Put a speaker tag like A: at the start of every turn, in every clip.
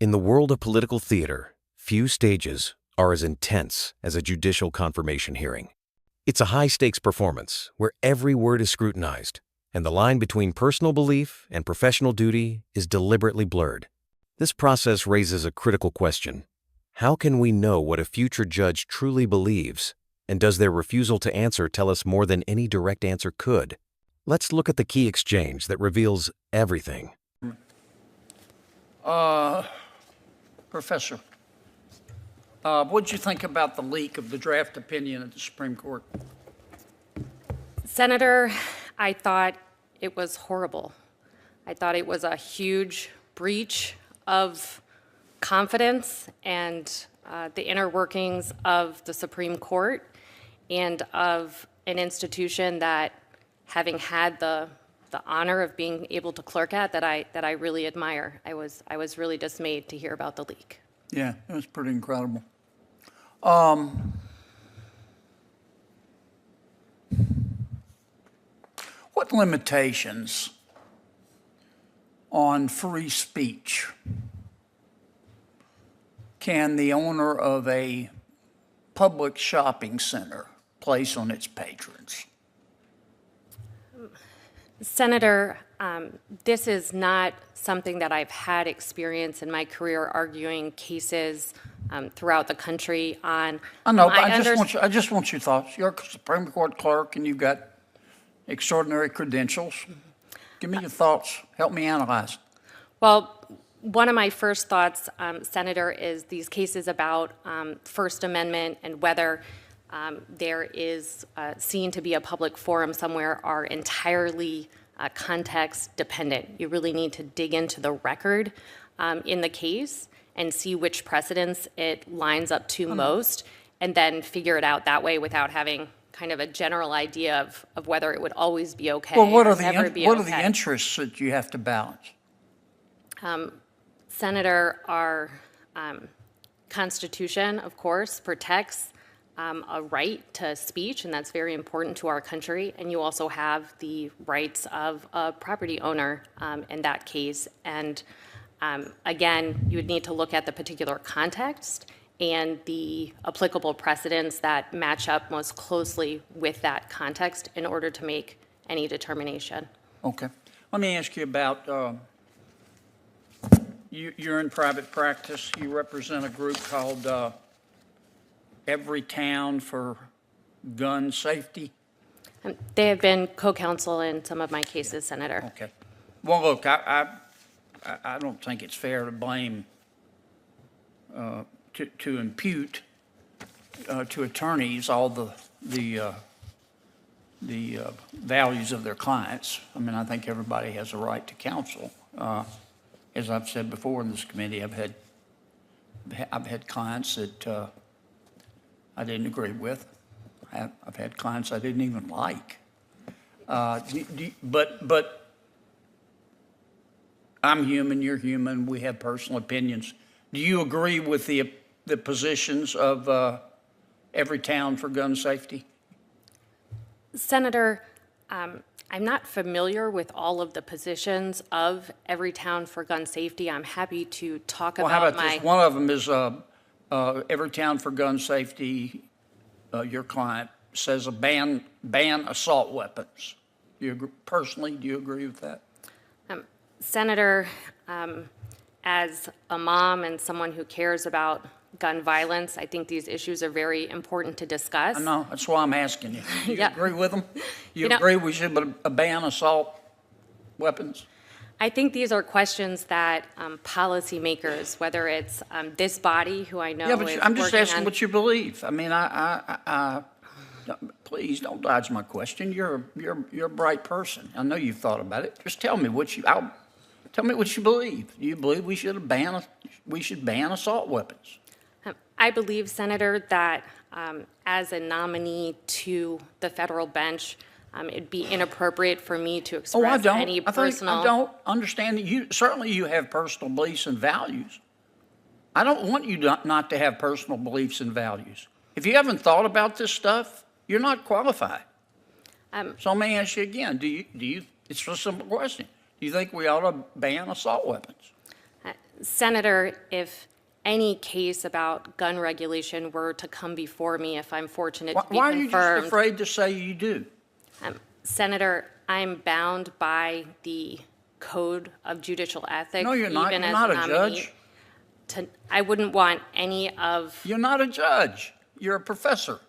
A: In the world of political theater, few stages are as intense as a judicial confirmation hearing. It's a high-stakes performance where every word is scrutinized, and the line between personal belief and professional duty is deliberately blurred. This process raises a critical question. How can we know what a future judge truly believes, and does their refusal to answer tell us more than any direct answer could? Let's look at the key exchange that reveals everything.
B: Professor, what'd you think about the leak of the draft opinion at the Supreme Court?
C: Senator, I thought it was horrible. I thought it was a huge breach of confidence and the inner workings of the Supreme Court and of an institution that, having had the honor of being able to clerk at, that I really admire. I was really dismayed to hear about the leak.
B: Yeah, it was pretty incredible. What limitations on free speech can the owner of a public shopping center place on its patrons?
C: Senator, this is not something that I've had experience in my career arguing cases throughout the country on.
B: I know, but I just want your thoughts. You're a Supreme Court clerk and you've got extraordinary credentials. Give me your thoughts. Help me analyze.
C: Well, one of my first thoughts, Senator, is these cases about First Amendment and whether there is seen to be a public forum somewhere are entirely context dependent. You really need to dig into the record in the case and see which precedents it lines up to most, and then figure it out that way without having kind of a general idea of whether it would always be okay.
B: Well, what are
C: the
B: the interests that you have to balance?
C: Senator, our Constitution, of course, protects a right to speech, and that's very important to our country. And you also have the rights of a property owner in that case. And again, you would need to look at the particular context and the applicable precedents that match up most closely with that context in order to make any determination.
B: Okay. Let me ask you about, you're in private practice. You represent a group called Every Town for Gun Safety.
C: They have been co-counsel in some of my cases, Senator.
B: Okay. Well, look, I don't think it's fair to blame, to impute to attorneys all the values of their clients. I mean, I think everybody has a right to counsel. As I've said before in this committee, I've had clients that I didn't agree with. I've had clients I didn't even like. But I'm human, you're human, we have personal opinions. Do you agree with the positions of Every Town for Gun Safety?
C: Senator, I'm not familiar with all of the positions of Every Town for Gun Safety. I'm happy to talk about
B: how about this? One of them is Every Town for Gun Safety, your client, says ban assault weapons. Personally, do you agree with that?
C: Senator, as a mom and someone who cares about gun violence, I think these issues are very important to discuss.
B: I know, that's why I'm asking you. Do you
C: Yeah.
B: agree with them? You agree we should ban assault weapons?
C: I think these are questions that policymakers, whether it's this body, who I know
B: Yeah, but
C: is
B: I'm just
C: working
B: asking
C: on,
B: what you believe. I mean, please don't dodge my question. You're a bright person. I know you've thought about it. Just tell me what you believe. Do you believe we should ban assault weapons?
C: I believe, Senator, that as a nominee to the federal bench, it'd be inappropriate for me to express any personal.
B: I don't understand that you have personal beliefs and values. I don't want you not to have personal beliefs and values. If you haven't thought about this stuff, you're not qualified. So let me ask you again, do you, it's a simple question. Do you think we ought to ban assault weapons?
C: Senator, if any case about gun regulation were to come before me, if I'm fortunate to be
B: Why are you just
C: confirmed,
B: afraid to say you do?
C: Senator, I'm bound by the Code of Judicial Ethics.
B: No, you're not.
C: Even
B: You're
C: as
B: not
C: a
B: a
C: nominee.
B: judge.
C: I wouldn't want any of,
B: You're not a judge. You're a professor.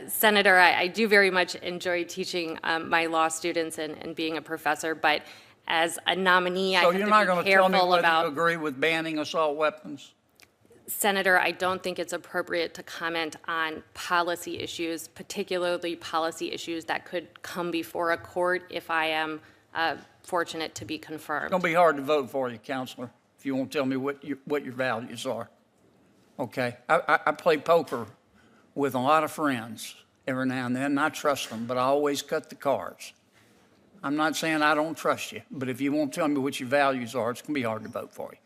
C: Senator, I do very much enjoy teaching my law students and being a professor, but as a nominee, I
B: So
C: have
B: you're
C: to
B: not
C: be
B: going to tell me
C: careful
B: whether you
C: about.
B: agree with banning assault weapons?
C: Senator, I don't think it's appropriate to comment on policy issues, particularly policy issues that could come before a court if I am fortunate to be confirmed.
B: It's going to be hard to vote for you, Counselor, if you won't tell me what your values are. Okay? I play poker with a lot of friends every now and then, and I trust them, but I always cut the cards. I'm not saying I don't trust you, but if you won't tell me what your values are, it's going to be hard to vote for you.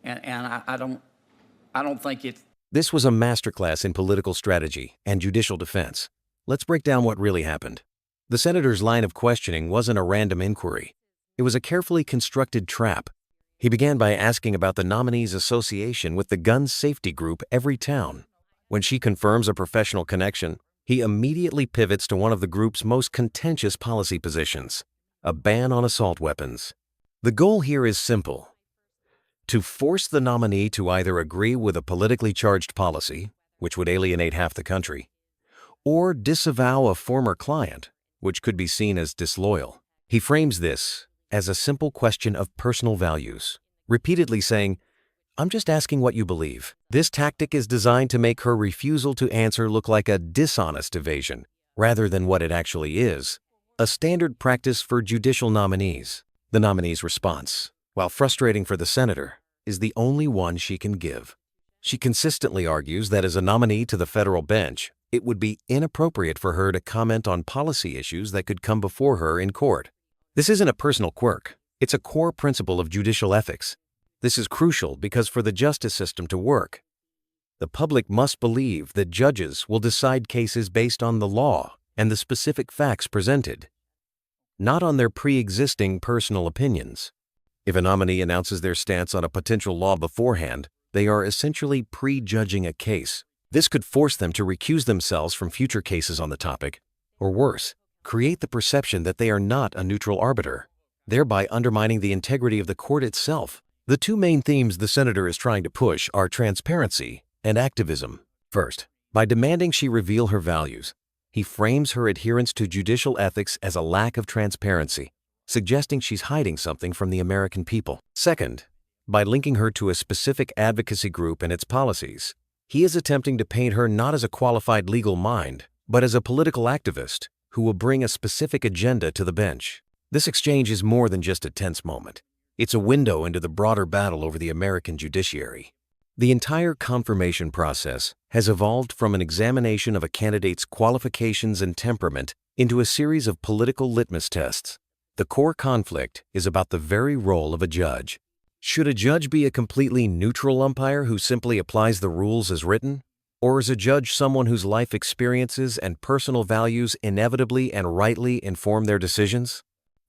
B: And I don't think it.
A: This was a masterclass in political strategy and judicial defense. Let's break down what really happened. The senator's line of questioning wasn't a random inquiry. It was a carefully constructed trap. He began by asking about the nominee's association with the gun safety group Every Town. When she confirms a professional connection, he immediately pivots to one of the group's most contentious policy positions, a ban on assault weapons. The goal here is simple: to force the nominee to either agree with a politically charged policy, which would alienate half the country, or disavow a former client, which could be seen as disloyal. He frames this as a simple question of personal values, repeatedly saying, "I'm just asking what you believe." This tactic is designed to make her refusal to answer look like a dishonest evasion, rather than what it actually is, a standard practice for judicial nominees. The nominee's response, while frustrating for the senator, is the only one she can give. She consistently argues that as a nominee to the federal bench, it would be inappropriate for her to comment on policy issues that could come before her in court. This isn't a personal quirk. It's a core principle of judicial ethics. This is crucial because for the justice system to work, the public must believe that judges will decide cases based on the law and the specific facts presented, not on their pre-existing personal opinions. If a nominee announces their stance on a potential law beforehand, they are essentially prejudging a case. This could force them to recuse themselves from future cases on the topic, or worse, create the perception that they are not a neutral arbiter, thereby undermining the integrity of the court itself. The two main themes the senator is trying to push are transparency and activism. First, by demanding she reveal her values, he frames her adherence to judicial ethics as a lack of transparency, suggesting she's hiding something from the American people. Second, by linking her to a specific advocacy group and its policies, he is attempting to paint her not as a qualified legal mind, but as a political activist who will bring a specific agenda to the bench. This exchange is more than just a tense moment. It's a window into the broader battle over the American judiciary. The entire confirmation process has evolved from an examination of a candidate's qualifications and temperament into a series of political litmus tests. The core conflict is about the very role of a judge. Should a judge be a completely neutral umpire who simply applies the rules as written? Or is a judge someone whose life experiences and personal values inevitably and rightly inform their decisions?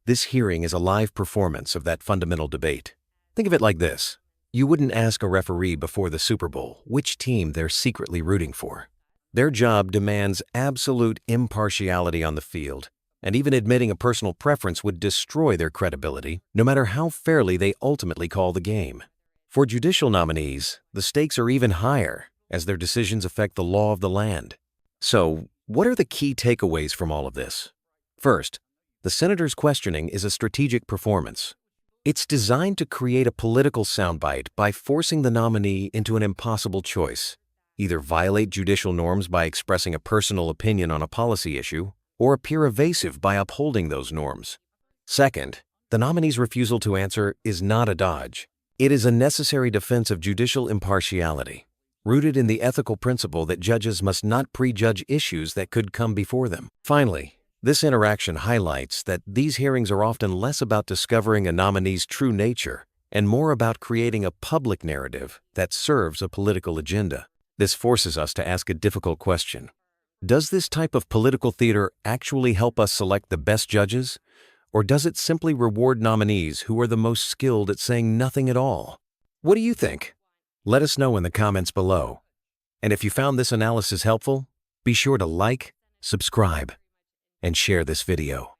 A: This hearing is a live performance of that fundamental debate. Think of it like this. You wouldn't ask a referee before the Super Bowl which team they're secretly rooting for. Their job demands absolute impartiality on the field, and even admitting a personal preference would destroy their credibility, no matter how fairly they ultimately call the game. For judicial nominees, the stakes are even higher, as their decisions affect the law of the land. So, what are the key takeaways from all of this? First, the senator's questioning is a strategic performance. It's designed to create a political soundbite by forcing the nominee into an impossible choice: either violate judicial norms by expressing a personal opinion on a policy issue, or appear evasive by upholding those norms. Second, the nominee's refusal to answer is not a dodge. It is a necessary defense of judicial impartiality, rooted in the ethical principle that judges must not prejudge issues that could come before them. Finally, this interaction highlights that these hearings are often less about discovering a nominee's true nature and more about creating a public narrative that serves a political agenda. This forces us to ask a difficult question. Does this type of political theater actually help us select the best judges, Or does it simply reward nominees who are the most skilled at saying nothing at all? What do you think? Let us know in the comments below. And if you found this analysis helpful, be sure to like, subscribe, and share this video.